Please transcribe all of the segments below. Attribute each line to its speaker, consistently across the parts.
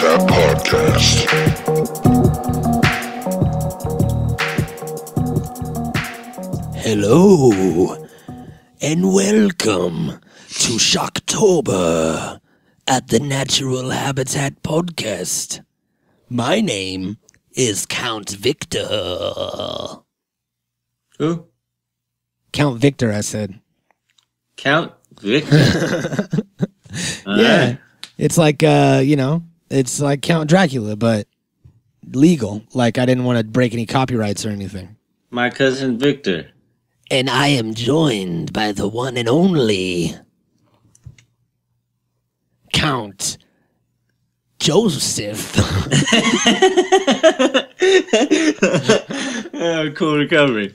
Speaker 1: Habitat Podcast.
Speaker 2: Hello, and welcome to Shocktober at the Natural Habitat Podcast. My name is Count Victor.
Speaker 3: Who?
Speaker 2: Count Victor, I said.
Speaker 3: Count Victor?
Speaker 2: Yeah. It's like, it's like Count Dracula, but legal. Like, I didn't want to break any copyrights or anything.
Speaker 3: My cousin Victor.
Speaker 2: And I am joined by the one and only Count Joseph.
Speaker 3: Cool recovery.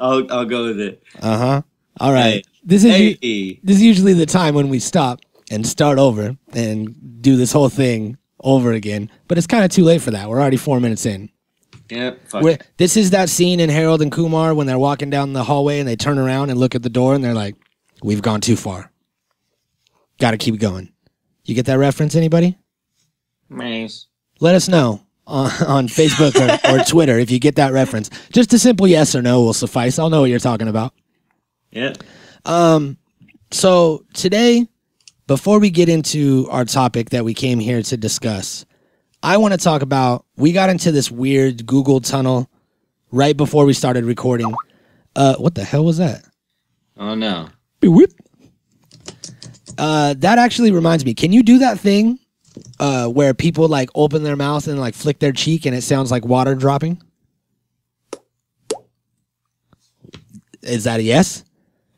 Speaker 3: I'll go with it.
Speaker 2: Uh-huh. All right.
Speaker 3: Hey.
Speaker 2: This is usually the time when we stop and start over and do this whole thing over again. But it's kind of too late for that. We're already 4 minutes in.
Speaker 3: Yep.
Speaker 2: This is that scene in Harold and Kumar when they're walking down the hallway and they turn around and look at the door and they're like, we've gone too far. Got to keep going. You get that reference, anybody?
Speaker 3: Nice.
Speaker 2: Let us know on Facebook or Twitter if you get that reference. Just a simple yes or no will suffice. I'll know what you're talking about.
Speaker 3: Yeah.
Speaker 2: So today, before we get into our topic that we came here to discuss, I want to talk about, we got into this weird Google tunnel right before we started recording. What the hell was that?
Speaker 3: Oh, no.
Speaker 2: That actually reminds me. Can you do that thing where people like open their mouth and like flick their cheek and it sounds like water dropping? Is that a yes?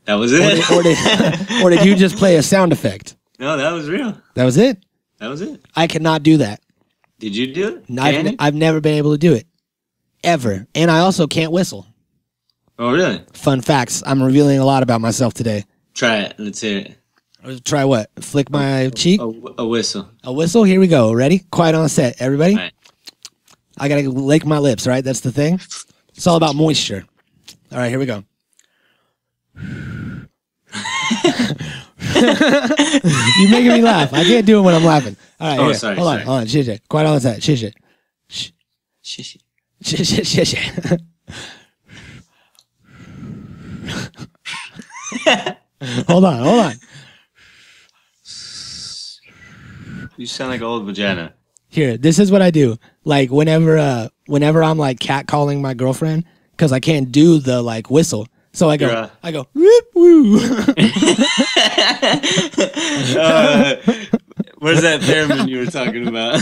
Speaker 3: That was it?
Speaker 2: Or did you just play a sound effect?
Speaker 3: No, that was real.
Speaker 2: That was it?
Speaker 3: That was it.
Speaker 2: I cannot do that.
Speaker 3: Did you do it?
Speaker 2: I've never been able to do it. Ever. And I also can't whistle.
Speaker 3: Oh, really?
Speaker 2: Fun facts. I'm revealing a lot about myself today.
Speaker 3: Try it. Let's hear it.
Speaker 2: Try what? Flick my cheek?
Speaker 3: A whistle.
Speaker 2: A whistle? Here we go. Ready? Quiet on set. Everybody?
Speaker 3: All right.
Speaker 2: I got to lick my lips, right? That's the thing. It's all about moisture. All right, here we go. You're making me laugh. I can't do it when I'm laughing. All right, here.
Speaker 3: Sorry.
Speaker 2: Hold on. Shit. Quiet on set. Shit. Shh. Hold on.
Speaker 3: You sound like old vagina.
Speaker 2: Here, this is what I do. Like whenever I'm like catcalling my girlfriend, because I can't do the like whistle. So I go, whoop woo.
Speaker 3: Where's that theremin you were talking about?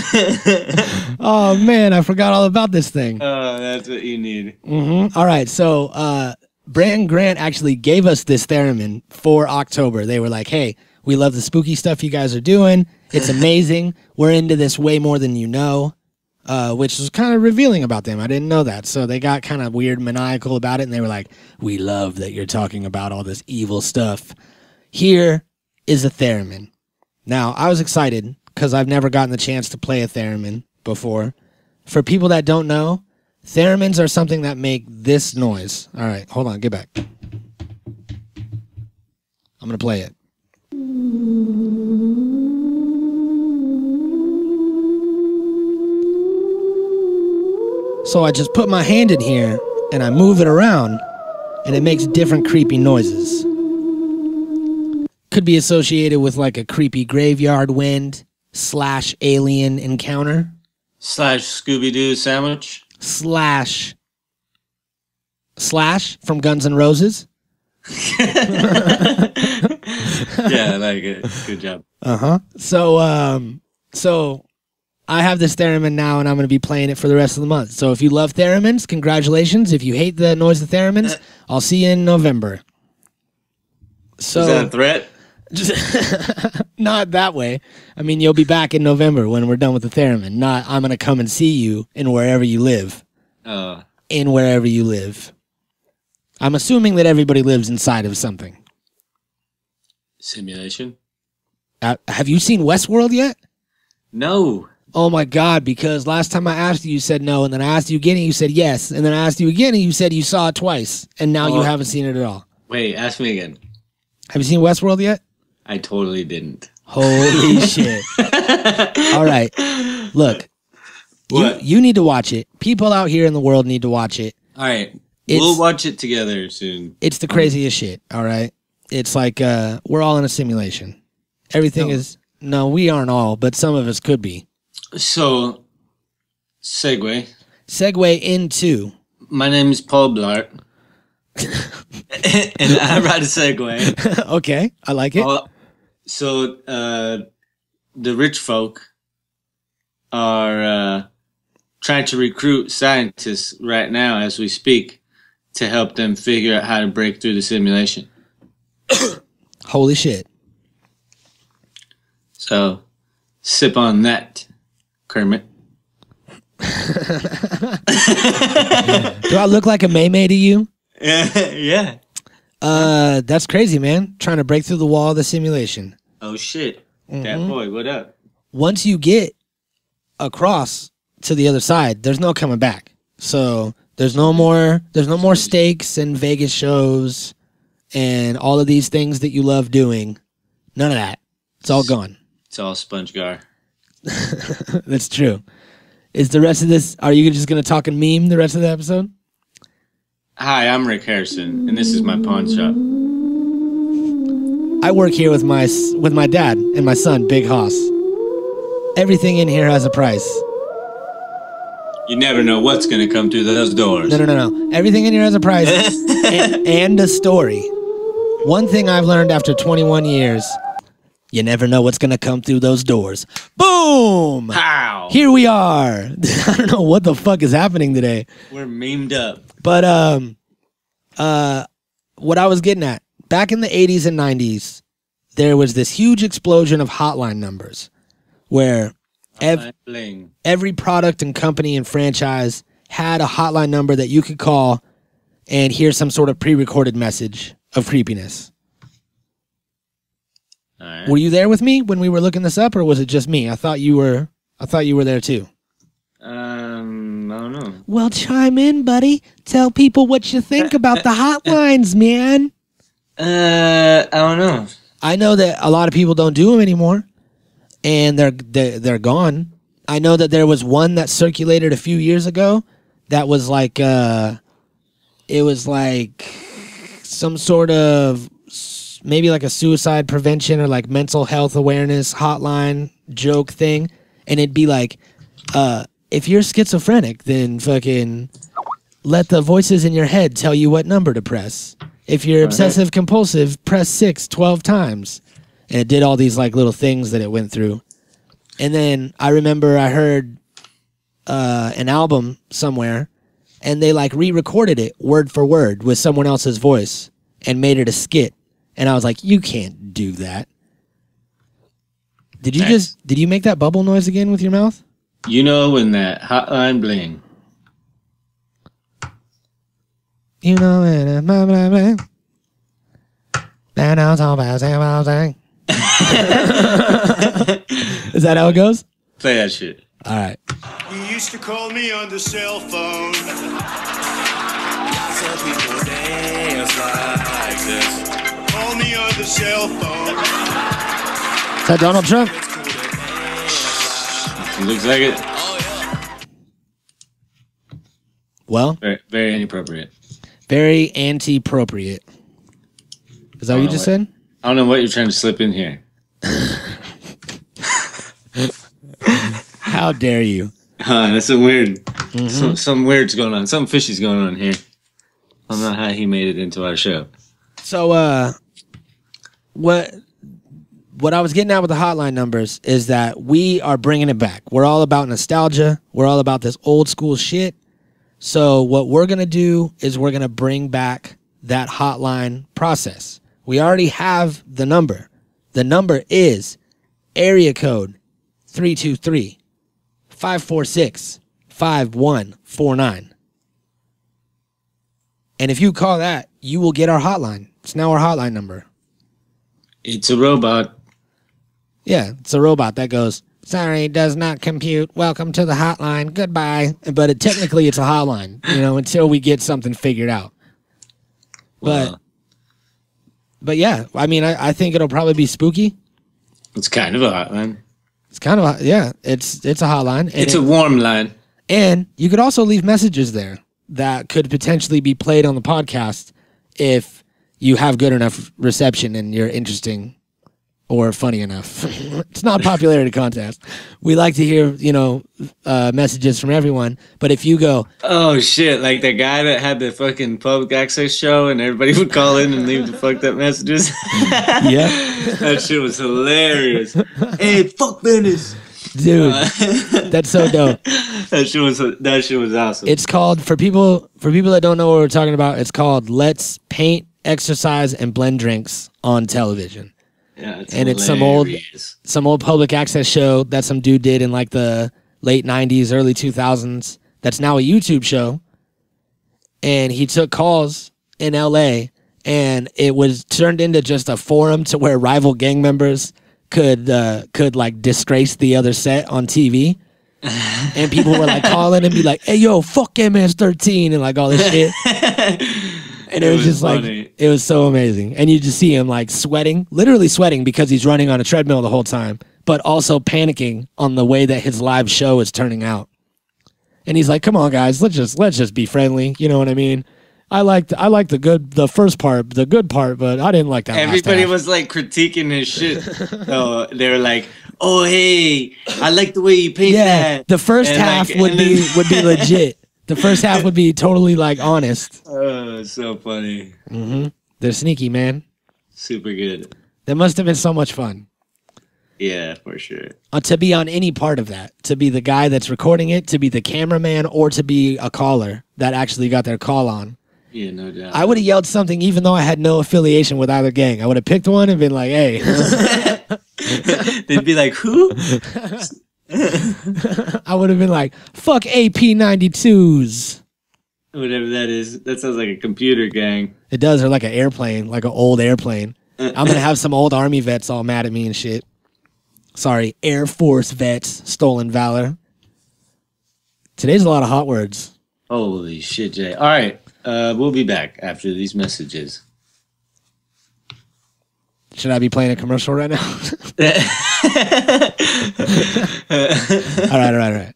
Speaker 2: Oh man, I forgot all about this thing.
Speaker 3: Oh, that's what you need.
Speaker 2: Mm-hmm. All right, so Brand Grant actually gave us this theremin for October. They were like, hey, we love the spooky stuff you guys are doing. It's amazing. We're into this way more than you know. Which was kind of revealing about them. I didn't know that. So they got kind of weird, maniacal about it, and they were like, we love that you're talking about all this evil stuff. Here is a theremin. Now, I was excited because I've never gotten the chance to play a theremin before. For people that don't know, theremins are something that make this noise. All right, hold on, get back. I'm going to play it. So I just put my hand in here and I move it around and it makes different creepy noises. Could be associated with like a creepy graveyard wind / alien encounter.
Speaker 3: / Scooby-Doo sandwich.
Speaker 2: / from Guns N' Roses.
Speaker 3: Yeah, I like it. Good job.
Speaker 2: Uh-huh. So I have this theremin now, and I'm going to be playing it for the rest of the month. So if you love theremins, congratulations. If you hate the noise of theremins, I'll see you in November. So,
Speaker 3: is that a threat?
Speaker 2: Not that way. I mean, you'll be back in November when we're done with the theremin. Not, I'm going to come and see you in wherever you live. In wherever you live. I'm assuming that everybody lives inside of something.
Speaker 3: Simulation?
Speaker 2: Have you seen Westworld yet?
Speaker 3: No.
Speaker 2: Oh my God, because last time I asked you, you said no, and then I asked you again and you said yes, and then I asked you again and you said you saw it twice, and now you haven't seen it at all.
Speaker 3: Wait, ask me again.
Speaker 2: Have you seen Westworld yet?
Speaker 3: I totally didn't.
Speaker 2: Holy shit. All right. Look,
Speaker 3: What?
Speaker 2: you need to watch it. People out here in the world need to watch it.
Speaker 3: All right. We'll watch it together soon.
Speaker 2: It's the craziest shit, all right? It's like we're all in a simulation. Everything is... No, we aren't all, but some of us could be.
Speaker 3: So, segue
Speaker 2: into...
Speaker 3: My name is Paul Blart. And I write a segue.
Speaker 2: Okay, I like it.
Speaker 3: So, the rich folk are trying to recruit scientists right now as we speak to help them figure out how to break through the simulation.
Speaker 2: Holy shit.
Speaker 3: So, sip on that, Kermit.
Speaker 2: Do I look like a May to you?
Speaker 3: Yeah.
Speaker 2: That's crazy, man. Trying to break through the wall of the simulation.
Speaker 3: Oh, shit. That boy, what up?
Speaker 2: Once you get across to the other side, there's no coming back. So there's no more stakes and Vegas shows and all of these things that you love doing. None of that. It's all gone.
Speaker 3: It's all sponge gar.
Speaker 2: That's true. Is the rest of this, are you just going to talk and meme the rest of the episode?
Speaker 3: Hi, I'm Rick Harrison, and this is my pawn shop.
Speaker 2: I work here with my dad and my son, Big Hoss. Everything in here has a price.
Speaker 3: You never know what's going to come through those doors.
Speaker 2: No. Everything in here has a price and a story. One thing I've learned after 21 years, you never know what's going to come through those doors. Boom!
Speaker 3: Pow!
Speaker 2: Here we are. I don't know what the fuck is happening today.
Speaker 3: We're memed up.
Speaker 2: But what I was getting at, back in the 80s and 90s, there was this huge explosion of hotline numbers where every product and company and franchise had a hotline number that you could call and hear some sort of pre-recorded message of creepiness.
Speaker 3: All right.
Speaker 2: Were you there with me when we were looking this up, or was it just me? I thought you were there too.
Speaker 3: I don't know.
Speaker 2: Well, chime in, buddy. Tell people what you think about the hotlines, man.
Speaker 3: I don't know.
Speaker 2: I know that a lot of people don't do them anymore, and they're gone. I know that there was one that circulated a few years ago that was like it was like some sort of maybe like a suicide prevention or like mental health awareness hotline joke thing, and it'd be like, if you're schizophrenic, then fucking let the voices in your head tell you what number to press. If you're obsessive compulsive, press 6 12 times. And it did all these like little things that it went through. And then I remember I heard an album somewhere, and they like re-recorded it word for word with someone else's voice and made it a skit. And I was like, you can't do that. Did you make that bubble noise again with your mouth?
Speaker 3: You know when that hotline bling.
Speaker 2: You know when blah, blah, blah. Is that how it goes?
Speaker 3: Play that shit.
Speaker 2: All right.
Speaker 1: You used to call me on the cell phone. Some people dance like this. Call me on the cell phone.
Speaker 2: Is that Donald Trump?
Speaker 3: Looks like it.
Speaker 2: Well,
Speaker 3: Very, very inappropriate.
Speaker 2: very anti-appropriate. Is that what you just said?
Speaker 3: I don't know what you're trying to slip in here.
Speaker 2: How dare you?
Speaker 3: That's some weird. Some weird's going on. Something fishy's going on here. I don't know how he made it into our show.
Speaker 2: So, what I was getting at with the hotline numbers is that we are bringing it back. We're all about nostalgia. We're all about this old school shit. So what we're going to do is we're going to bring back that hotline process. We already have the number. The number is area code 323-546-5149. And if you call that, you will get our hotline. It's now our hotline number.
Speaker 3: It's a robot.
Speaker 2: Yeah, it's a robot that goes, sorry, does not compute. Welcome to the hotline. Goodbye. But technically it's a hotline, until we get something figured out.
Speaker 3: Wow.
Speaker 2: But yeah, I mean, I think it'll probably be spooky.
Speaker 3: It's kind of a hotline.
Speaker 2: It's kind of it's a hotline. And
Speaker 3: It's a warm line.
Speaker 2: And you could also leave messages there that could potentially be played on the podcast if you have good enough reception and you're interesting or funny enough. It's not a popularity contest. We like to hear, messages from everyone. But if you go,
Speaker 3: oh shit, like the guy that had the fucking public access show and everybody would call in and leave the fucked up messages.
Speaker 2: yeah,
Speaker 3: That shit was hilarious. Hey, fuck Venice.
Speaker 2: dude, that's so dope.
Speaker 3: That shit was awesome.
Speaker 2: It's called, for people that don't know what we're talking about, it's called Let's Paint, Exercise, and Blend Drinks on Television.
Speaker 3: Yeah, it's
Speaker 2: and
Speaker 3: hilarious.
Speaker 2: it's some old public access show that some dude did in like the late 90s, early 2000s. That's now a YouTube show. And he took calls in LA, and it was turned into just a forum to where rival gang members could like disgrace the other set on TV. And people were like calling and be like, "Hey, yo, fuck MS-13," and like all this shit. And it was just funny. Like, it was so amazing. And you just see him like sweating, literally sweating because he's running on a treadmill the whole time, but also panicking on the way that his live show is turning out. And he's like, "Come on, guys, let's just be friendly." You know what I mean? I liked the good part, but I didn't like that.
Speaker 3: Everybody was like critiquing his shit. So they were like, "Oh, hey, I like the way you paint that."
Speaker 2: The first half would be legit. The first half would be totally like honest.
Speaker 3: Oh, so funny.
Speaker 2: Mm-hmm. They're sneaky, man.
Speaker 3: Super good.
Speaker 2: That must have been so much fun.
Speaker 3: Yeah, for sure.
Speaker 2: To be on any part of that, to be the guy that's recording it, to be the cameraman, or to be a caller that actually got their call on.
Speaker 3: Yeah, no doubt.
Speaker 2: I would have yelled something even though I had no affiliation with either gang. I would have picked one and been like, "Hey."
Speaker 3: They'd be like, "Who?"
Speaker 2: I would have been like, "Fuck AP-92s."
Speaker 3: Whatever that is. That sounds like a computer gang.
Speaker 2: It does, or like an airplane, like an old airplane. I'm going to have some old Army vets all mad at me and shit. Sorry, Air Force vets, stolen valor. Today's a lot of hot words.
Speaker 3: Holy shit, Jay. All right. We'll be back after these messages.
Speaker 2: Should I be playing a commercial right now? All right.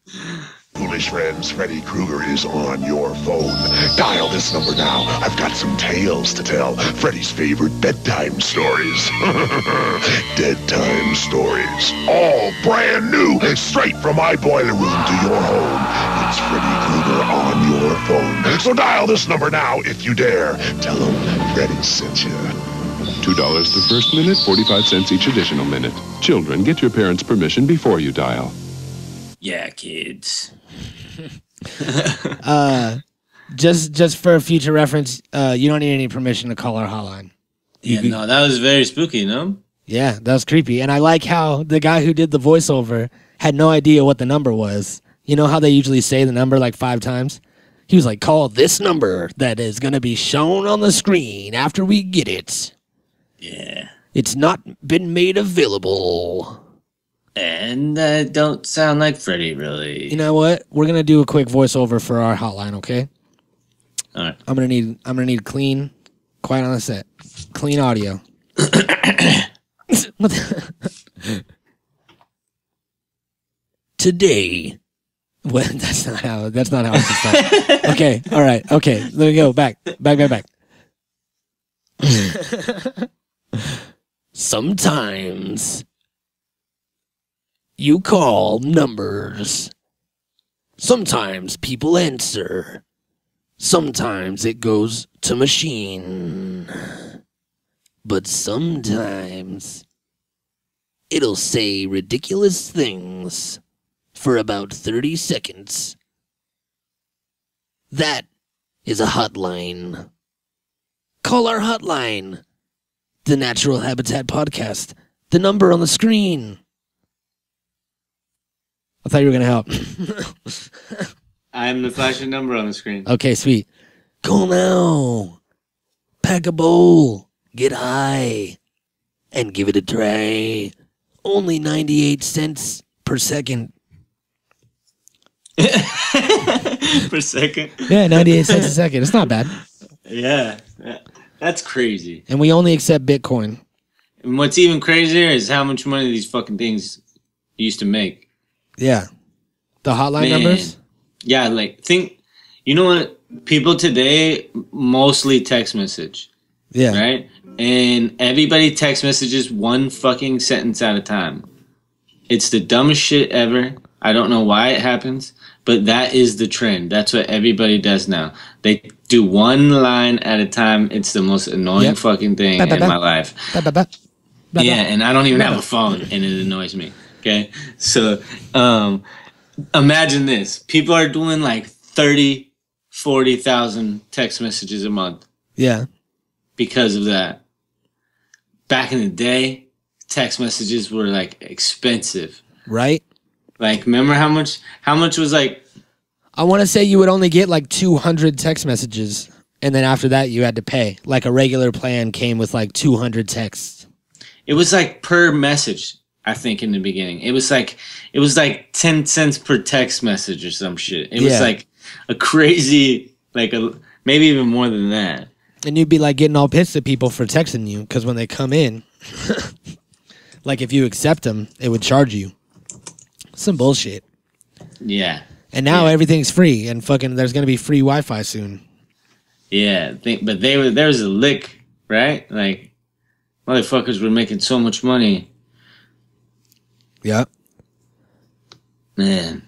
Speaker 4: Foolish friends, Freddy Krueger is on your phone. Dial this number now. I've got some tales to tell. Freddy's favorite bedtime stories. Dead time stories. All brand new. Straight from my boiler room to your home. It's Freddy Krueger on your phone. So dial this number now if you dare. Tell him Freddy sent you.
Speaker 5: $2 the first minute, 45 cents each additional minute. Children, get your parents' permission before you dial.
Speaker 3: Yeah, kids.
Speaker 2: Just for future reference, you don't need any permission to call our hotline.
Speaker 3: No, that was very spooky, no?
Speaker 2: Yeah, that was creepy. And I like how the guy who did the voiceover had no idea what the number was. You know how they usually say the number like 5 times? He was like, "Call this number that is going to be shown on the screen after we get it.
Speaker 3: Yeah.
Speaker 2: It's not been made available."
Speaker 3: And don't sound like Freddy, really.
Speaker 2: You know what? We're gonna do a quick voiceover for our hotline, okay?
Speaker 3: All right.
Speaker 2: I'm gonna need clean, quiet on the set, clean audio. Today, well, that's not how it's start. Okay, all right, okay. Let me go back. Sometimes you call numbers. Sometimes people answer. Sometimes it goes to machine. But sometimes it'll say ridiculous things for about 30 seconds. That is a hotline. Call our hotline. The Natural Habitat Podcast. The number on the screen. I thought you were going to help.
Speaker 3: I'm the flashing number on the screen.
Speaker 2: Okay, sweet. Call now. Pack a bowl. Get high. And give it a try. Only 98 cents per second.
Speaker 3: Per second?
Speaker 2: Yeah, 98 cents a second. It's not bad.
Speaker 3: Yeah. That's crazy.
Speaker 2: And we only accept Bitcoin.
Speaker 3: And what's even crazier is how much money these fucking things used to make.
Speaker 2: Yeah. The hotline
Speaker 3: Man.
Speaker 2: numbers?
Speaker 3: Yeah, like you know what? People today mostly text message.
Speaker 2: Yeah.
Speaker 3: Right? And everybody text messages one fucking sentence at a time. It's the dumbest shit ever. I don't know why it happens, but that is the trend. That's what everybody does now. They do one line at a time. It's the most annoying fucking thing in my life. Yeah, and I don't even have a phone, and it annoys me. Okay? So, imagine this. People are doing like 30, 40,000 text messages a month.
Speaker 2: Yeah. Because
Speaker 3: of that. Back in the day, text messages were like expensive.
Speaker 2: Right?
Speaker 3: Like, remember how much was like...
Speaker 2: I want to say you would only get like 200 text messages, and then after that you had to pay. Like a regular plan came with like 200 texts.
Speaker 3: It was like per message, I think, in the beginning. It was like 10 cents per text message or some shit. It was like a crazy, maybe even more than that.
Speaker 2: And you'd be like getting all pissed at people for texting you, because when they come in, like if you accept them, it would charge you. Some bullshit.
Speaker 3: Yeah.
Speaker 2: And now everything's free, and fucking there's gonna be free Wi-Fi soon.
Speaker 3: Yeah, but there was a lick, right? Like, motherfuckers were making so much money.
Speaker 2: Yep.
Speaker 3: Man.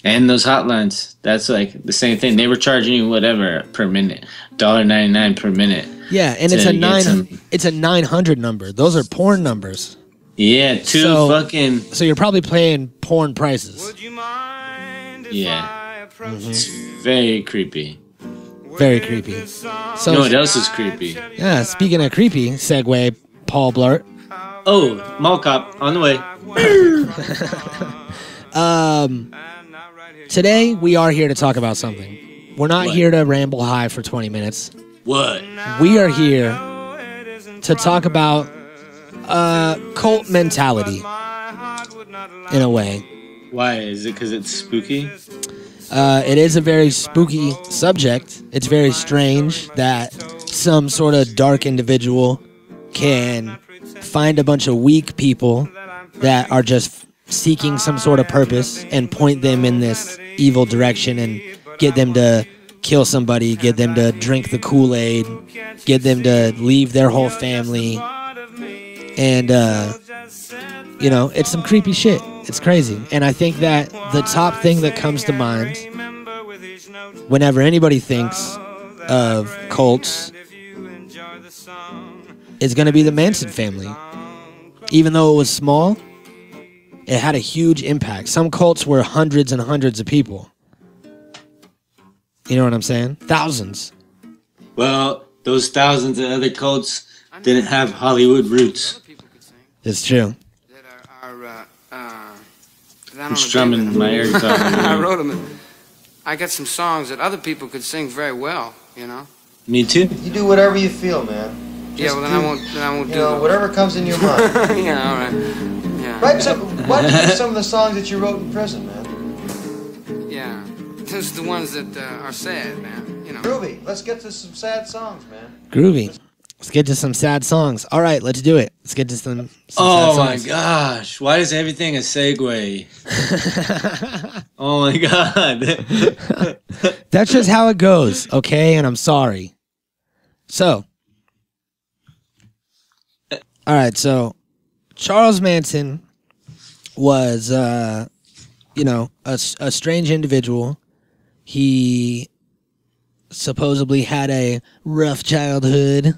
Speaker 3: And those hotlines, that's like the same thing. They were charging you whatever per minute, $1.99 per minute.
Speaker 2: Yeah, and it's a 900 number. Those are porn numbers.
Speaker 3: Yeah,
Speaker 2: So you're probably paying porn prices.
Speaker 3: Yeah. It's very creepy.
Speaker 2: Very creepy. So,
Speaker 3: you know what else is creepy?
Speaker 2: Yeah, speaking of creepy, segue, Paul Blart.
Speaker 3: Oh, Mall Cop, on the way.
Speaker 2: Today, we are here to talk about something. We're not here to ramble high for 20 minutes.
Speaker 3: What?
Speaker 2: We are here to talk about cult mentality, in a way.
Speaker 3: Why? Is it because it's spooky?
Speaker 2: It is a very spooky subject. It's very strange that some sort of dark individual can find a bunch of weak people that are just seeking some sort of purpose and point them in this evil direction and get them to kill somebody, get them to drink the Kool-Aid, get them to leave their whole family. And, it's some creepy shit. It's crazy. And I think that the top thing that comes to mind whenever anybody thinks of cults is going to be the Manson family. Even though it was small, it had a huge impact. Some cults were hundreds and hundreds of people. You know what I'm saying? Thousands.
Speaker 3: Well, those thousands of other cults didn't have Hollywood roots.
Speaker 2: It's true.
Speaker 3: I'm strumming my air guitar.
Speaker 6: I wrote them. I got some songs that other people could sing very well, you know?
Speaker 3: Me too.
Speaker 7: You do whatever you feel, man.
Speaker 6: Yeah, well, then I won't do it.
Speaker 7: Whatever comes in your mind.
Speaker 6: Yeah, all right. Yeah.
Speaker 7: Why don't you do some of the songs that you wrote in prison, man?
Speaker 6: Yeah. Those are the ones that are sad, man. You know.
Speaker 7: Groovy. Let's get to some sad songs, man.
Speaker 2: Groovy. Let's get to some sad songs. All right, let's do it. Let's get to some sad songs.
Speaker 3: Oh my gosh. Why is everything a segue? Oh my God.
Speaker 2: That's just how it goes, okay? And I'm sorry. So, all right, so Charles Manson was, a strange individual. He supposedly had a rough childhood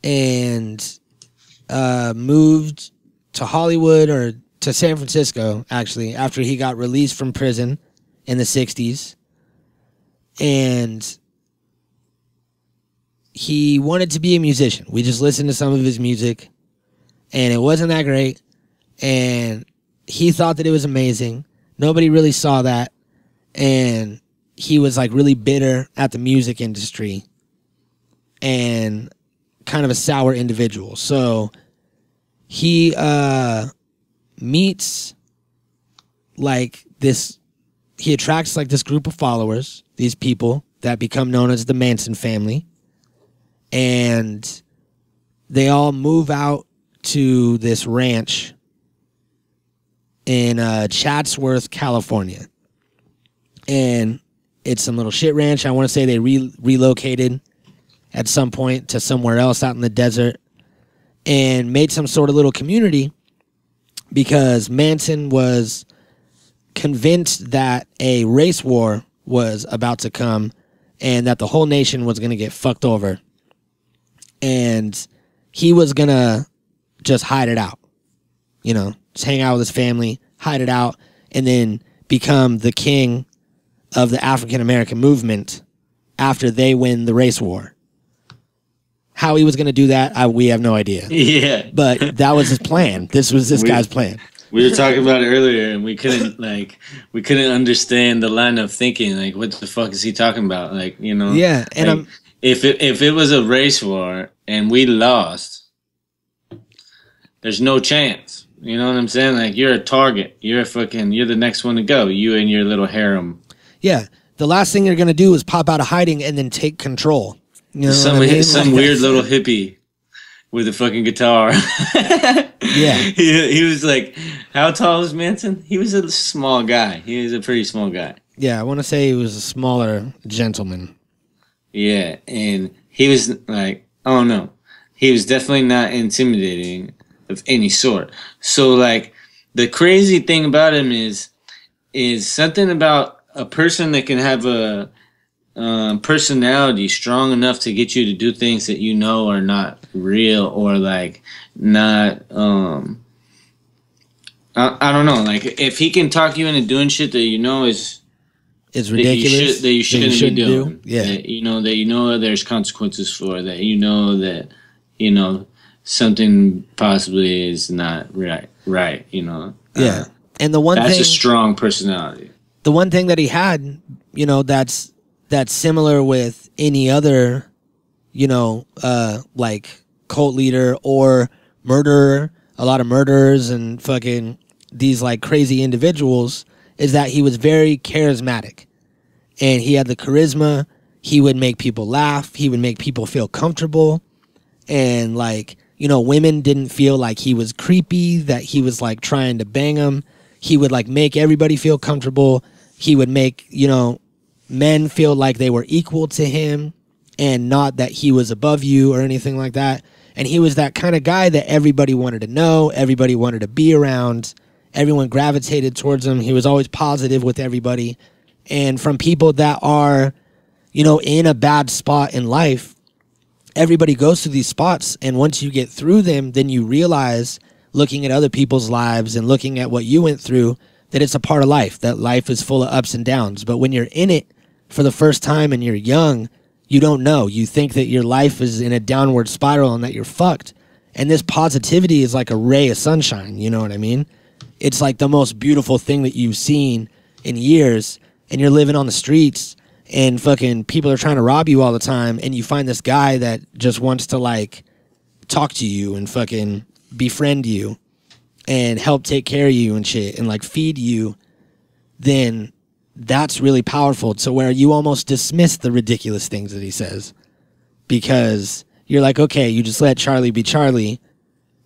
Speaker 2: and moved to Hollywood, or to San Francisco, actually, after he got released from prison in the 60s. And he wanted to be a musician. We just listened to some of his music, and it wasn't that great. And he thought that it was amazing. Nobody really saw that. And he was like really bitter at the music industry and kind of a sour individual. So he meets like this, he attracts like this group of followers, these people that become known as the Manson family. And they all move out to this ranch in Chatsworth, California. And it's some little shit ranch. I want to say they relocated at some point to somewhere else out in the desert and made some sort of little community because Manson was convinced that a race war was about to come and that the whole nation was going to get fucked over. And he was going to just hide it out. You know, just hang out with his family, hide it out, and then become the king of the African American movement after they win the race war. How he was going to do that, we have no idea.
Speaker 3: Yeah.
Speaker 2: But that was his plan. This was this guy's plan.
Speaker 3: We were talking about it earlier, and we couldn't understand the line of thinking. Like, what the fuck is he talking about? Like, you know.
Speaker 2: Yeah, and
Speaker 3: like, if it was a race war and we lost, there's no chance. You know what I'm saying? Like, you're a target. You're the next one to go. You and your little harem.
Speaker 2: Yeah, the last thing you're gonna do is pop out of hiding and then take control. You know
Speaker 3: some weird little hippie with a fucking guitar.
Speaker 2: Yeah,
Speaker 3: he was like, how tall was Manson? He was a small guy. He was a pretty small guy.
Speaker 2: Yeah, I want to say he was a smaller gentleman.
Speaker 3: Yeah, and he was like, oh no, he was definitely not intimidating of any sort. So like, the crazy thing about him is something about a person that can have a personality strong enough to get you to do things that you know are not real or like not I don't know, like if he can talk you into doing shit that you know is
Speaker 2: ridiculous,
Speaker 3: that you shouldn't be doing,
Speaker 2: yeah,
Speaker 3: that you know there's consequences for, that you know something possibly is not right, you know.
Speaker 2: Yeah, and that's
Speaker 3: a strong personality.
Speaker 2: The one thing that he had, you know, that's similar with any other, you know, like cult leader or murderer, a lot of murderers and fucking these like crazy individuals, is that he was very charismatic and he had the charisma. He would make people laugh. He would make people feel comfortable. And like, you know, women didn't feel like he was creepy, that he was like trying to bang them. He would like make everybody feel comfortable. He would make, you know, men feel like they were equal to him and not that he was above you or anything like that. And he was that kind of guy that everybody wanted to know, everybody wanted to be around, everyone gravitated towards him. He was always positive with everybody. And from people that are, you know, in a bad spot in life, everybody goes through these spots. And once you get through them, then you realize, looking at other people's lives and looking at what you went through, that it's a part of life, that life is full of ups and downs. But when you're in it for the first time and you're young, you don't know. You think that your life is in a downward spiral and that you're fucked. And this positivity is like a ray of sunshine, you know what I mean? It's like the most beautiful thing that you've seen in years, and you're living on the streets and fucking people are trying to rob you all the time, and you find this guy that just wants to like talk to you and fucking befriend you and help take care of you and shit and like feed you, then that's really powerful, to where you almost dismiss the ridiculous things that he says because you're like, okay, you just let Charlie be Charlie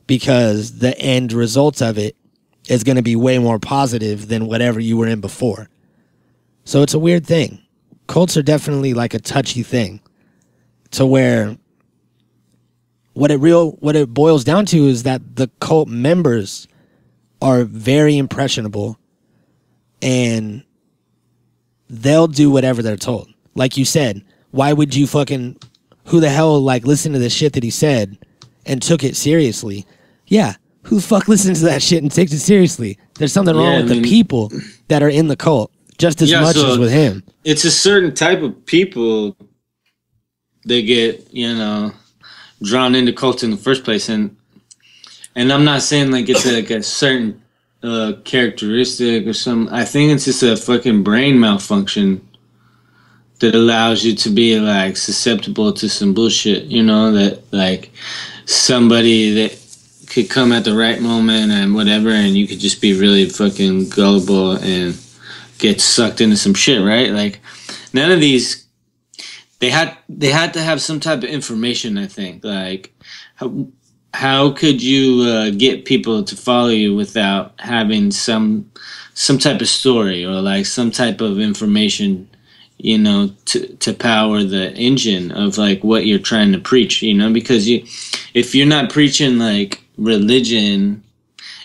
Speaker 2: because the end result of it is going to be way more positive than whatever you were in before. So it's a weird thing. Cults are definitely like a touchy thing, to where what it boils down to is that the cult members are very impressionable and they'll do whatever they're told. Like you said, why would you fucking, who the hell like listened to the shit that he said and took it seriously? Yeah, who the fuck listens to that shit and takes it seriously? There's something wrong with the people that are in the cult just as much as with him.
Speaker 3: It's a certain type of people that get, you know, drawn into cults in the first place. And I'm not saying like it's like a certain characteristic or some. I think it's just a fucking brain malfunction that allows you to be like susceptible to some bullshit, you know, that like somebody that could come at the right moment and whatever, and you could just be really fucking gullible and get sucked into some shit, right? Like none of these, they had to have some type of information, I think. Like how could you get people to follow you without having some type of story or like some type of information, you know, to power the engine of like what you're trying to preach, you know? Because if you're not preaching like religion,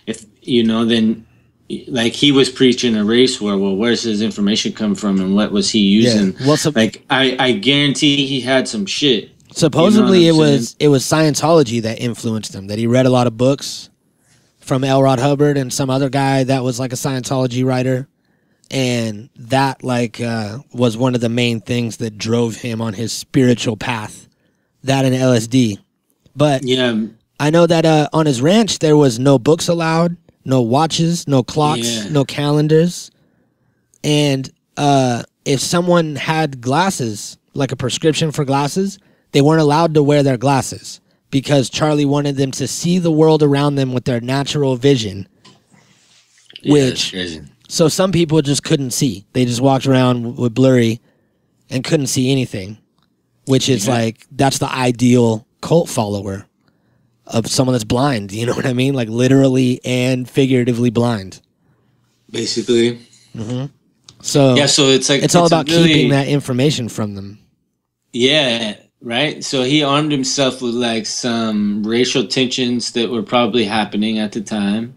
Speaker 3: if you know, then like he was preaching a race war. Well, where's his information come from, and what was he using?
Speaker 2: Yeah. Well,
Speaker 3: like I guarantee he had some shit.
Speaker 2: Supposedly
Speaker 3: you know
Speaker 2: it was Scientology that influenced him. That he read a lot of books from L. Rod Hubbard and some other guy that was like a Scientology writer, and that like was one of the main things that drove him on his spiritual path. That and LSD, but
Speaker 3: yeah,
Speaker 2: I know that on his ranch there was no books allowed, no watches, no clocks, no calendars, and if someone had glasses, like a prescription for glasses, they weren't allowed to wear their glasses because Charlie wanted them to see the world around them with their natural vision. Which, so some people just couldn't see. They just walked around with blurry and couldn't see anything, which is like, that's the ideal cult follower of someone that's blind. You know what I mean? Like literally and figuratively blind.
Speaker 3: Basically.
Speaker 2: Mm-hmm. So
Speaker 3: yeah, so it's like
Speaker 2: it's all about keeping that information from them.
Speaker 3: Yeah, right. So he armed himself with like some racial tensions that were probably happening at the time,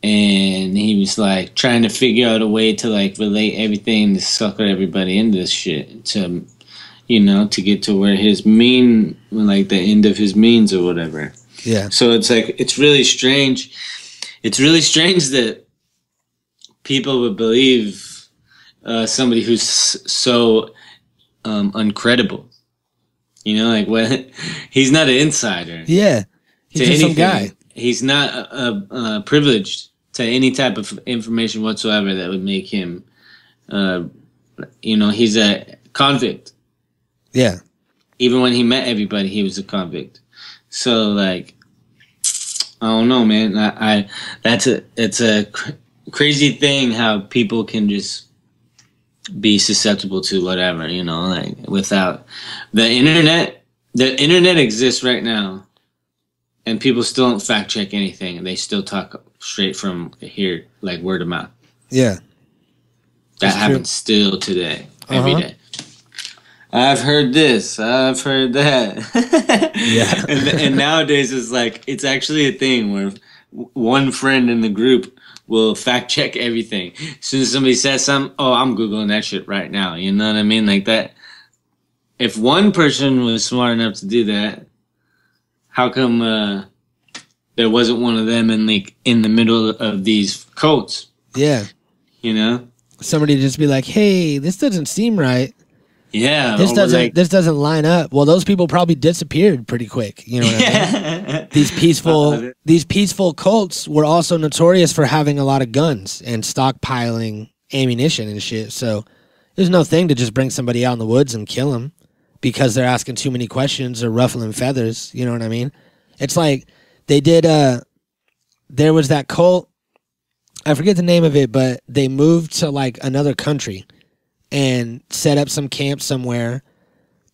Speaker 3: and he was like trying to figure out a way to like relate everything to sucker everybody into this shit to, you know, to get to where his mean, like the end of his means or whatever.
Speaker 2: Yeah.
Speaker 3: So it's like it's really strange. It's really strange that people would believe somebody who's so uncredible, you know, like what? He's not an insider.
Speaker 2: Yeah, he's just some guy.
Speaker 3: He's not privileged to any type of information whatsoever that would make him, you know, he's a convict.
Speaker 2: Yeah.
Speaker 3: Even when he met everybody, he was a convict. So like, I don't know, man. It's a crazy thing how people can just be susceptible to whatever, you know, like without the internet. The internet exists right now, and people still don't fact check anything, and they still talk straight from here, like word of mouth.
Speaker 2: Yeah,
Speaker 3: that happens still today, every day. I've heard this, I've heard that. Yeah. and nowadays it's like it's actually a thing where one friend in the group will fact check everything. As soon as somebody says something, oh, I'm Googling that shit right now. You know what I mean? Like that. If one person was smart enough to do that, how come there wasn't one of them in the middle of these cults?
Speaker 2: Yeah.
Speaker 3: You know?
Speaker 2: Somebody just be like, hey, this doesn't seem right.
Speaker 3: Yeah.
Speaker 2: This doesn't line up. Well, those people probably disappeared pretty quick. You know what I mean? These peaceful cults were also notorious for having a lot of guns and stockpiling ammunition and shit. So there's no thing to just bring somebody out in the woods and kill them because they're asking too many questions or ruffling feathers. You know what I mean? It's like they did. There was that cult. I forget the name of it, but they moved to like another country and set up some camp somewhere,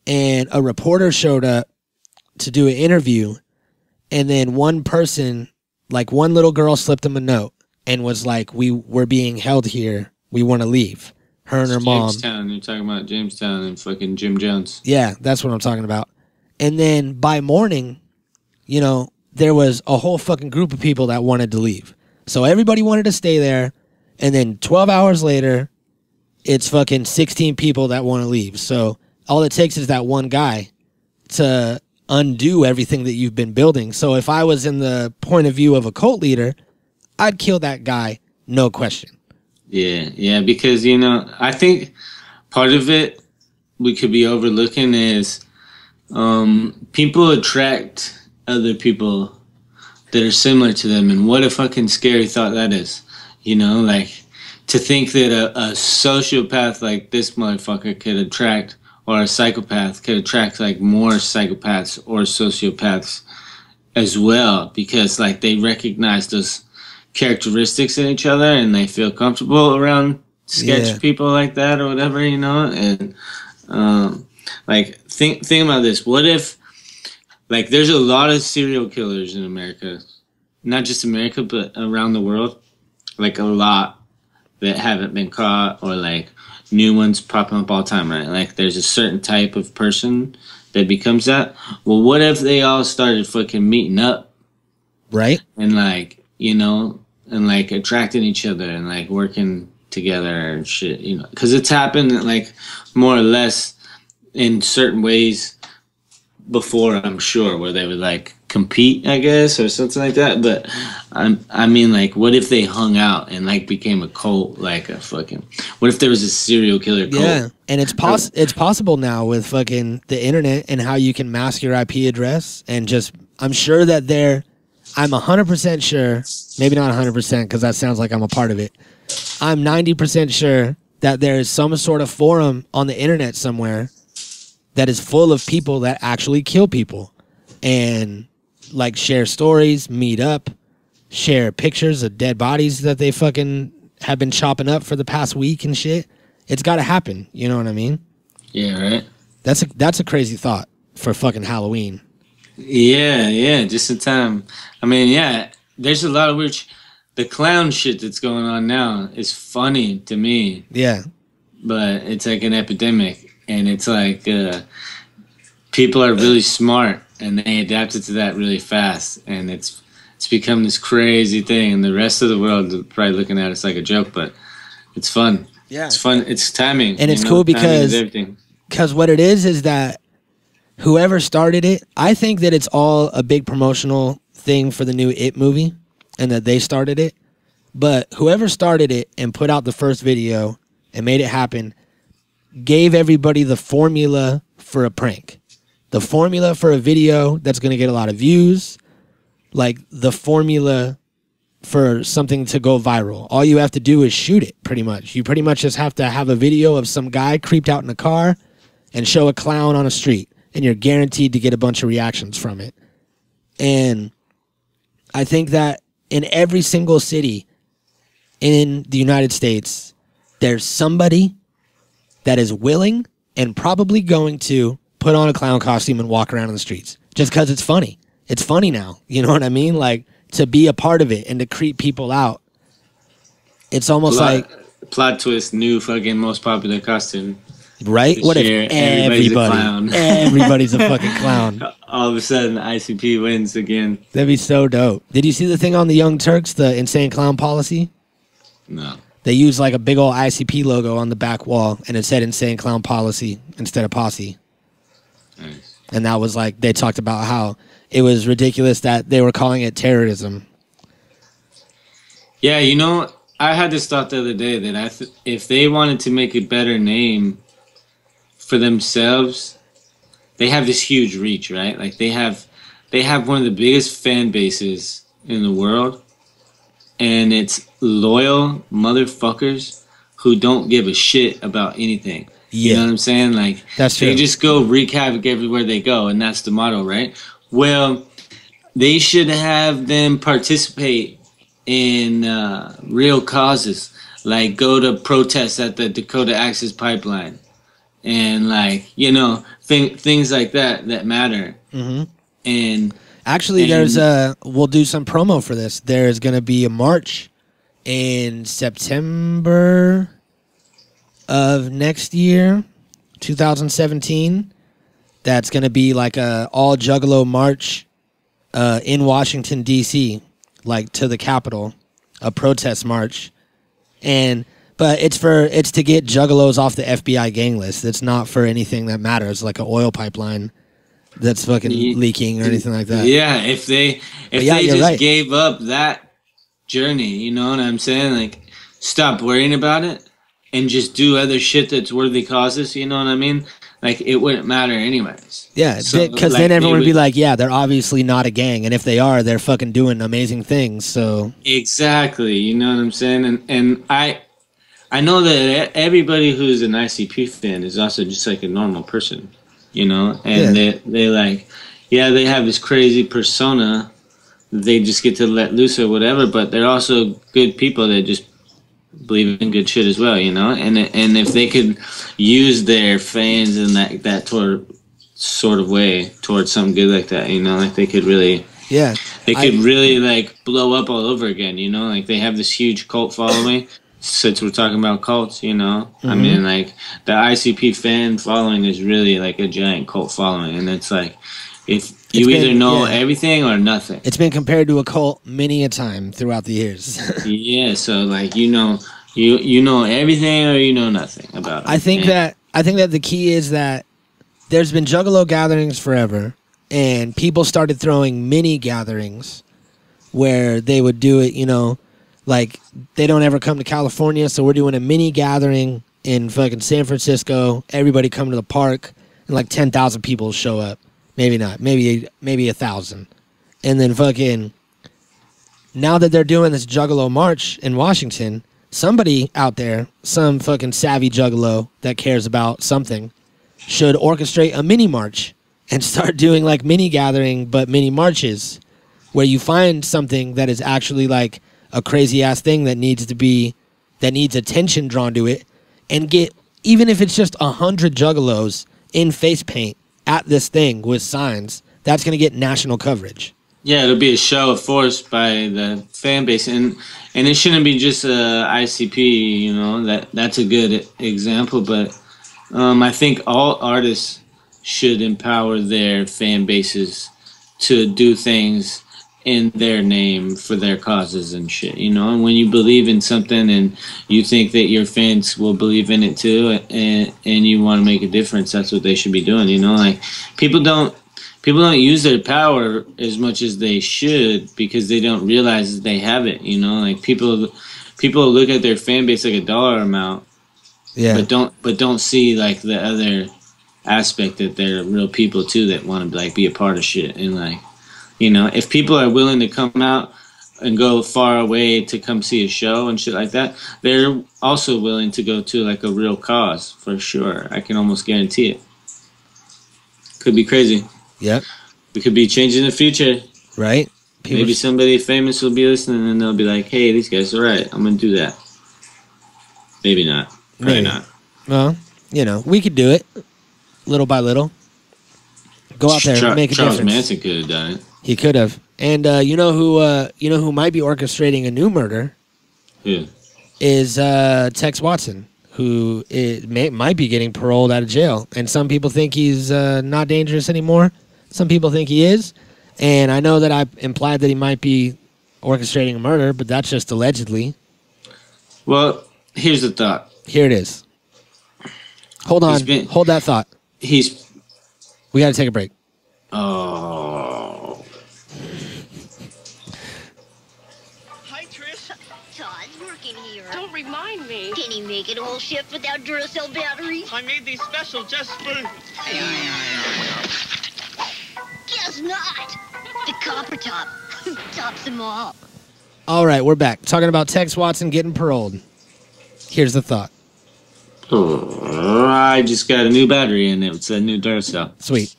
Speaker 2: and a reporter showed up to do an interview, and then one person, like one little girl, slipped him a note and was like, we're being held here, we want to leave. Her and her mom.
Speaker 3: Jamestown, you're talking about Jamestown and fucking Jim Jones.
Speaker 2: Yeah, that's what I'm talking about. And then by morning, you know, there was a whole fucking group of people that wanted to leave. So everybody wanted to stay there, and then 12 hours later, it's fucking 16 people that want to leave. So all it takes is that one guy to undo everything that you've been building. So if I was in the point of view of a cult leader, I'd kill that guy, no question.
Speaker 3: Yeah, because, you know, I think part of it we could be overlooking is people attract other people that are similar to them, and what a fucking scary thought that is. You know, like, to think that a sociopath like this motherfucker could attract, or a psychopath could attract like more psychopaths or sociopaths as well, because like they recognize those characteristics in each other and they feel comfortable around sketch people like that or whatever, you know. And like think about this: what if like there's a lot of serial killers in America, not just America, but around the world, like a lot that haven't been caught, or like new ones popping up all the time, right? Like there's a certain type of person that becomes that. Well, what if they all started fucking meeting up,
Speaker 2: right?
Speaker 3: And like, you know, and like attracting each other and like working together and shit, you know, because it's happened like more or less in certain ways before, I'm sure, where they would like compete, I guess, or something like that. But I mean, like, what if they hung out and like became a cult, like a fucking? What if there was a serial killer cult?
Speaker 2: Yeah, and it's possible now with fucking the internet and how you can mask your IP address and just. I'm sure that I'm 100% sure, maybe not 100% because that sounds like I'm a part of it. I'm 90% sure that there is some sort of forum on the internet somewhere that is full of people that actually kill people and like share stories, meet up, share pictures of dead bodies that they fucking have been chopping up for the past week and shit. It's got to happen. You know what I mean?
Speaker 3: Yeah, right.
Speaker 2: That's a crazy thought for fucking Halloween.
Speaker 3: Yeah, just in time. I mean, yeah, there's a lot of weird. The clown shit that's going on now is funny to me.
Speaker 2: Yeah,
Speaker 3: but it's like an epidemic. And it's like people are really smart, and they adapted to that really fast, and it's become this crazy thing. And the rest of the world is probably looking at it like a joke, but it's fun.
Speaker 2: Yeah,
Speaker 3: it's fun. It's timing,
Speaker 2: and it's cool because what it is that whoever started it, I think that it's all a big promotional thing for the new It movie, and that they started it. But whoever started it and put out the first video and made it happen gave everybody the formula for a prank, the formula for a video that's going to get a lot of views, like the formula for something to go viral. All you have to do is shoot it, pretty much. You pretty much just have to have a video of some guy creeped out in a car and show a clown on a street, and you're guaranteed to get a bunch of reactions from it. And I think that in every single city in the United States, there's somebody that is willing and probably going to put on a clown costume and walk around in the streets just because it's funny. It's funny now. You know what I mean? Like, to be a part of it and to creep people out. It's almost like...
Speaker 3: Plot twist, new fucking most popular costume.
Speaker 2: Right? What if everybody's a fucking clown?
Speaker 3: All of a sudden, ICP wins again.
Speaker 2: That'd be so dope. Did you see the thing on the Young Turks, the insane clown policy?
Speaker 3: No.
Speaker 2: They used like a big old ICP logo on the back wall, and it said insane clown policy instead of posse.
Speaker 3: Nice.
Speaker 2: And that was like, they talked about how it was ridiculous that they were calling it terrorism.
Speaker 3: Yeah, you know, I had this thought the other day that if they wanted to make a better name for themselves, they have this huge reach, right? Like they have one of the biggest fan bases in the world, and it's loyal motherfuckers who don't give a shit about anything.
Speaker 2: Yeah.
Speaker 3: You know what I'm saying? Like,
Speaker 2: that's true.
Speaker 3: They just go wreak havoc everywhere they go, and that's the motto, right? Well, they should have them participate in real causes, like go to protests at the Dakota Access Pipeline, and like, you know, things like that matter.
Speaker 2: Mm-hmm.
Speaker 3: And
Speaker 2: actually, we'll do some promo for this. There's going to be a march in September of next year, 2017. That's going to be like a all Juggalo march in Washington, D.C., like to the Capitol, a protest march. But it's to get Juggalos off the FBI gang list. It's not for anything that matters, like an oil pipeline that's fucking leaking or anything like that.
Speaker 3: Yeah, if they just gave up that journey, you know what I'm saying? Like, stop worrying about it and just do other shit that's worthy causes, you know what I mean? Like, it wouldn't matter anyways.
Speaker 2: Yeah, because then everyone would be like, yeah, they're obviously not a gang, and if they are, they're fucking doing amazing things, so...
Speaker 3: Exactly, you know what I'm saying? And I know that everybody who's an ICP fan is also just like a normal person, you know? And they like, yeah, they have this crazy persona that they just get to let loose or whatever, but they're also good people that just believe in good shit as well, you know? And if they could use their fans and that toward sort of way towards something good like that. You know, like they could really.
Speaker 2: Yeah.
Speaker 3: They could really like blow up all over again, you know? Like they have this huge cult following. Since we're talking about cults, you know? I mean, like the ICP fan following is really like a giant cult following, and it's like you either know everything or nothing.
Speaker 2: It's been compared to a cult many a time throughout the years.
Speaker 3: Yeah, so like you know everything or you know nothing about it.
Speaker 2: I think that the key is that there's been Juggalo gatherings forever. And people started throwing mini gatherings where they would do it, you know, like they don't ever come to California, so we're doing a mini gathering in fucking San Francisco. Everybody come to the park, and like 10,000 people show up. Maybe not, maybe 1,000. And then fucking, now that they're doing this Juggalo March in Washington, somebody out there, some fucking savvy Juggalo that cares about something, should orchestrate a mini march. And start doing like mini gathering, but mini marches, where you find something that is actually like a crazy ass thing that needs attention drawn to it, and get, even if it's just 100 juggalos in face paint at this thing with signs, that's gonna get national coverage.
Speaker 3: Yeah, it'll be a show of force by the fan base, and it shouldn't be just ICP. You know, that's a good example, but I think all artists should empower their fan bases to do things in their name for their causes and shit, you know? And when you believe in something and you think that your fans will believe in it too, and you want to make a difference, that's what they should be doing, you know? Like, people don't use their power as much as they should because they don't realize that they have it, you know? Like, people look at their fan base like a dollar amount, but don't see, like, the other aspect that they're real people too that want to like be a part of shit. And like, you know, if people are willing to come out and go far away to come see a show and shit like that, they're also willing to go to like a real cause for sure. I can almost guarantee it. Could be crazy.
Speaker 2: Yep.
Speaker 3: We could be changing the future.
Speaker 2: Right.
Speaker 3: Maybe somebody famous will be listening and they'll be like, hey, these guys are right, I'm gonna do that. Maybe not. Probably not.
Speaker 2: Well, you know, we could do it. Little by little, go out there and make a
Speaker 3: Charles
Speaker 2: difference.
Speaker 3: Manson could have done it.
Speaker 2: He could have. And you know who might be orchestrating a new murder?
Speaker 3: Who?
Speaker 2: Is Tex Watson, who might be getting paroled out of jail. And some people think he's not dangerous anymore. Some people think he is. And I know that I implied that he might be orchestrating a murder, but that's just allegedly.
Speaker 3: Well, here's the thought.
Speaker 2: Here it is. Hold on. Hold that thought. We got to take a break.
Speaker 3: Oh.
Speaker 8: Hi, Trish.
Speaker 9: Todd's working here.
Speaker 8: Don't remind me.
Speaker 9: Can he make it a whole shift without Duracell batteries?
Speaker 8: I made these special just for...
Speaker 9: Guess not. The copper top tops them all.
Speaker 2: All right, we're back. Talking about Tex Watson getting paroled. Here's the thought.
Speaker 3: Oh, I just got a new battery in it. It's a new Duracell.
Speaker 2: Sweet.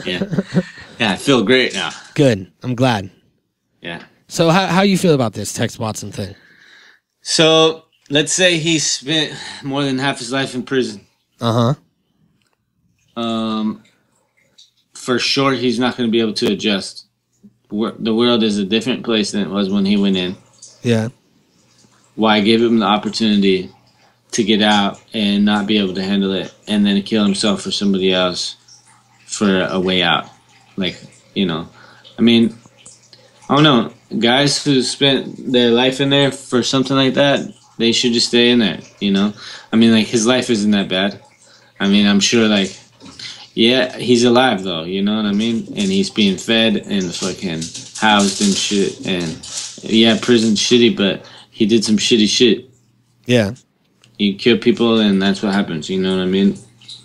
Speaker 3: Yeah, I feel great now.
Speaker 2: Good. I'm glad.
Speaker 3: Yeah.
Speaker 2: So how you feel about this Tex Watson thing?
Speaker 3: So let's say he spent more than half his life in prison.
Speaker 2: Uh-huh.
Speaker 3: For sure, he's not going to be able to adjust. The world is a different place than it was when he went in.
Speaker 2: Yeah.
Speaker 3: Why give him the opportunity to get out and not be able to handle it and then kill himself or somebody else for a way out? Like, you know, I mean, I don't know. Guys who spent their life in there for something like that, they should just stay in there, you know? I mean, like, his life isn't that bad. I mean, I'm sure, like, yeah, he's alive, though, you know what I mean? And he's being fed and fucking housed and shit. And, yeah, prison's shitty, but he did some shitty shit.
Speaker 2: Yeah.
Speaker 3: You kill people, and that's what happens, you know what I mean?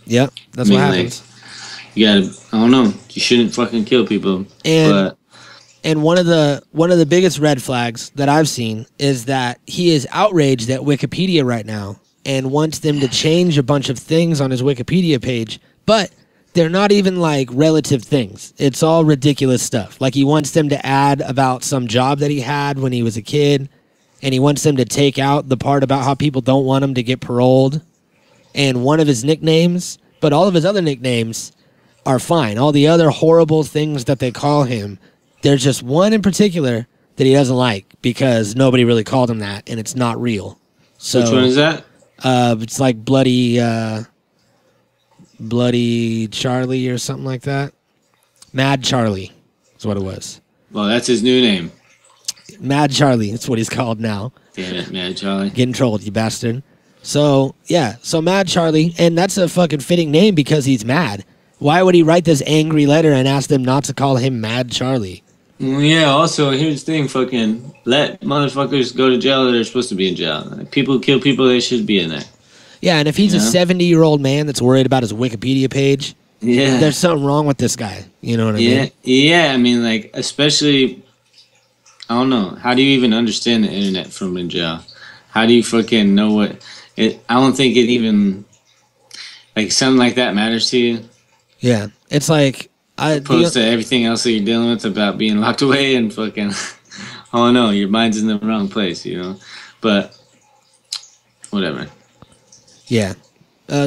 Speaker 2: Yep, that's what happens.
Speaker 3: Like, you gotta, I don't know, you shouldn't fucking kill people.
Speaker 2: And one of the biggest red flags that I've seen is that he is outraged at Wikipedia right now and wants them to change a bunch of things on his Wikipedia page, but they're not even like relative things. It's all ridiculous stuff. Like he wants them to add about some job that he had when he was a kid, and he wants them to take out the part about how people don't want him to get paroled, and one of his nicknames, but all of his other nicknames are fine. All the other horrible things that they call him, there's just one in particular that he doesn't like because nobody really called him that, and it's not real. So,
Speaker 3: which one is that?
Speaker 2: It's like Bloody Charlie or something like that. Mad Charlie is what it was.
Speaker 3: Well, that's his new name.
Speaker 2: Mad Charlie, that's what he's called now.
Speaker 3: Damn it, Mad Charlie.
Speaker 2: Getting trolled, you bastard. So, yeah, so Mad Charlie, and that's a fucking fitting name because he's mad. Why would he write this angry letter and ask them not to call him Mad Charlie?
Speaker 3: Yeah, also, here's the thing, fucking let motherfuckers go to jail that they're supposed to be in jail. Like, people kill people, they should be in there.
Speaker 2: Yeah, and if he's a 70-year-old man that's worried about his Wikipedia page, there's something wrong with this guy. You know what I mean?
Speaker 3: Yeah, I mean, like, especially, I don't know, how do you even understand the internet from in jail? How do you fucking know what, I don't think it even, like, something like that matters to you.
Speaker 2: Yeah, it's like,
Speaker 3: opposed to everything else that you're dealing with about being locked away and fucking, oh no, your mind's in the wrong place, you know? But, whatever.
Speaker 2: Yeah.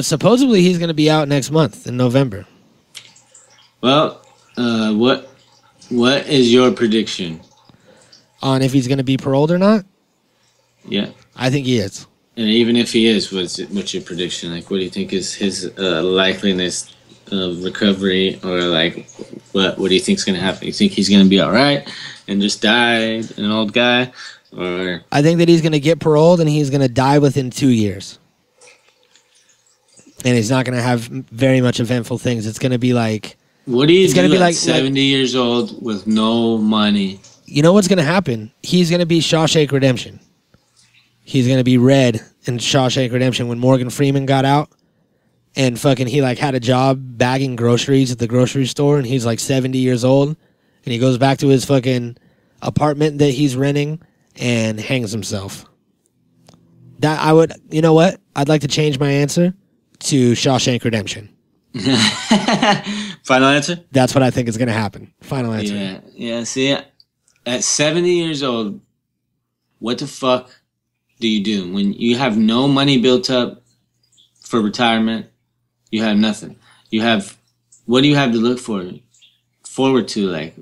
Speaker 2: Supposedly he's going to be out next month in November.
Speaker 3: Well, what is your prediction?
Speaker 2: On if he's going to be paroled or not?
Speaker 3: Yeah.
Speaker 2: I think he is.
Speaker 3: And even if he is, what's your prediction? Like, what do you think is his likeliness of recovery, or like, what do you think's gonna happen? You think he's gonna be all right and just die, an old guy, or?
Speaker 2: I think that he's gonna get paroled and he's gonna die within 2 years, and he's not gonna have very much eventful things. It's gonna be like,
Speaker 3: what do you do at 70 years old with no money?
Speaker 2: You know what's gonna happen? He's gonna be Shawshank Redemption. He's gonna be Red in Shawshank Redemption when Morgan Freeman got out. And fucking he like had a job bagging groceries at the grocery store, and he's like 70 years old, and he goes back to his fucking apartment that he's renting and hangs himself. That I would, you know what? I'd like to change my answer to Shawshank Redemption.
Speaker 3: Final answer?
Speaker 2: That's what I think is going to happen. Final answer.
Speaker 3: Yeah. See, at 70 years old, what the fuck do you do when you have no money built up for retirement? You have nothing. What do you have to look forward to? Like,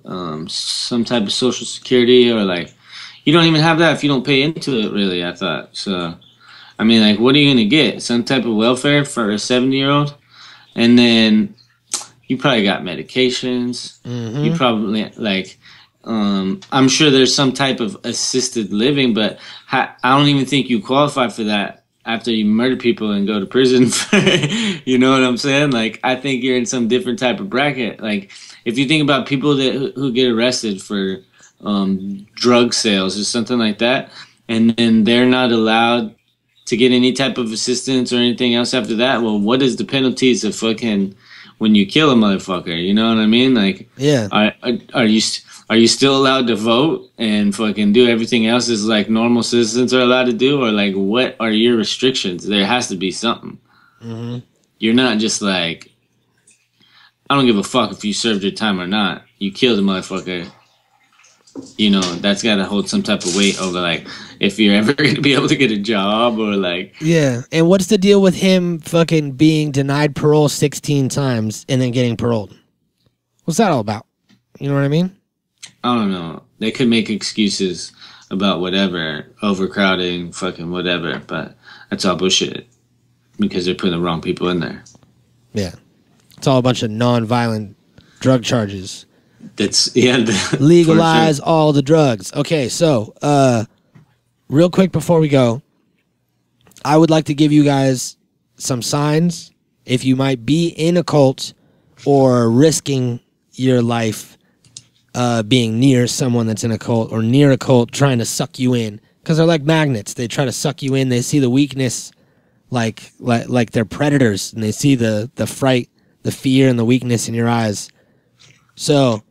Speaker 3: some type of social security, or like, you don't even have that if you don't pay into it, really, I thought. So, I mean, like, what are you going to get? Some type of welfare for a 70-year-old? And then you probably got medications. Mm-hmm. You probably, like, I'm sure there's some type of assisted living, but I don't even think you qualify for that after you murder people and go to prison for, you know what I'm saying? Like, I think you're in some different type of bracket. Like, if you think about people who get arrested for drug sales or something like that, and then they're not allowed to get any type of assistance or anything else after that, well, what is the penalties of fucking when you kill a motherfucker? You know what I mean? Like,
Speaker 2: yeah.
Speaker 3: Are you still allowed to vote and fucking do everything else as like normal citizens are allowed to do? Or like, what are your restrictions? There has to be something. Mm-hmm. You're not just like, I don't give a fuck if you served your time or not. You killed a motherfucker. You know, that's got to hold some type of weight over like, if you're ever going to be able to get a job or like.
Speaker 2: Yeah. And what's the deal with him fucking being denied parole 16 times and then getting paroled? What's that all about? You know what I mean?
Speaker 3: I don't know. They could make excuses about whatever, overcrowding, fucking whatever, but that's all bullshit because they're putting the wrong people in there.
Speaker 2: Yeah. It's all a bunch of non-violent drug charges.
Speaker 3: That's,
Speaker 2: legalize all the drugs. Okay, so, real quick before we go, I would like to give you guys some signs if you might be in a cult or risking your life being near someone that's in a cult or near a cult trying to suck you in, because they're like magnets. They try to suck you in. They see the weakness, like they're predators, and they see the fright, the fear, and the weakness in your eyes. So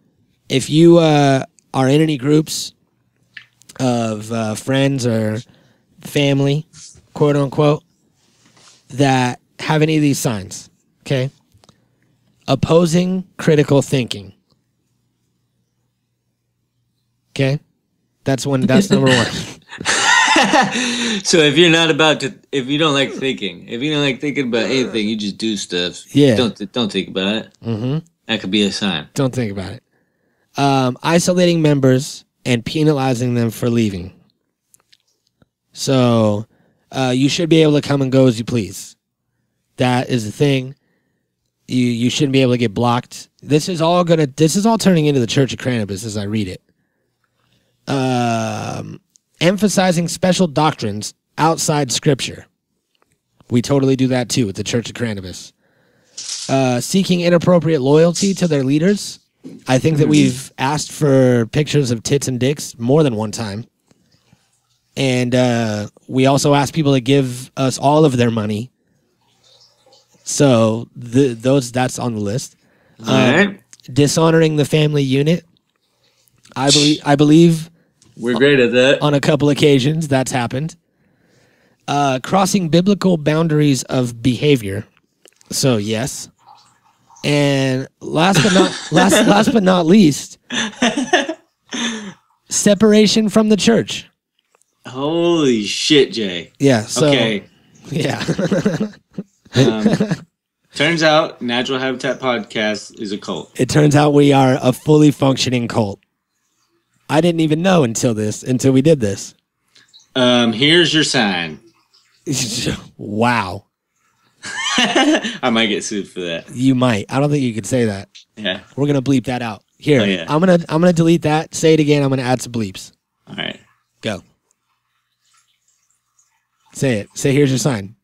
Speaker 2: if you are in any groups of friends or family, quote unquote, that have any of these signs, okay? Opposing critical thinking. Okay, that's number one.
Speaker 3: So if you don't like thinking, about anything, you just do stuff.
Speaker 2: Yeah.
Speaker 3: Don't think about it.
Speaker 2: Mm-hmm.
Speaker 3: That could be a sign.
Speaker 2: Don't think about it. Isolating members and penalizing them for leaving. So you should be able to come and go as you please. That is the thing. You shouldn't be able to get blocked. This is all turning into the Church of Cannabis as I read it. Emphasizing special doctrines outside Scripture. We totally do that too with the Church of Cannabis. Seeking inappropriate loyalty to their leaders. I think that we've asked for pictures of tits and dicks more than one time. And we also ask people to give us all of their money. So that's on the list.
Speaker 3: All right.
Speaker 2: Dishonoring the family unit. I believe
Speaker 3: we're great at that.
Speaker 2: On a couple occasions, that's happened. Crossing biblical boundaries of behavior. So yes. And last but not least, separation from the church.
Speaker 3: Holy shit, Jay.
Speaker 2: Yeah. So,
Speaker 3: okay.
Speaker 2: Yeah.
Speaker 3: Turns out Natural Habitat Podcast is a cult.
Speaker 2: It turns out we are a fully functioning cult. I didn't even know until we did this.
Speaker 3: Here's your sign.
Speaker 2: Wow.
Speaker 3: I might get sued for that.
Speaker 2: You might. I don't think you could say that.
Speaker 3: Yeah.
Speaker 2: We're gonna bleep that out. Here.
Speaker 3: Oh, yeah.
Speaker 2: I'm gonna delete that. Say it again. I'm gonna add some bleeps.
Speaker 3: All right.
Speaker 2: Go. Say it. Say here's your sign.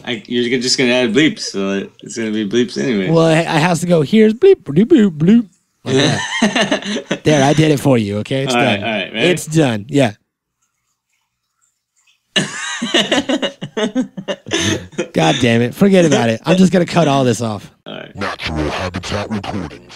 Speaker 3: You're just gonna add bleeps, so it's gonna be bleeps anyway.
Speaker 2: Well, I has to go. Here's bleep bloop bloop bloop. Like there, I did it for you. Okay, it's done.
Speaker 3: All right, ready?
Speaker 2: It's done. Yeah. God damn it! Forget about it. I'm just gonna cut all this off.
Speaker 3: All right.
Speaker 4: Natural Habitat Recordings.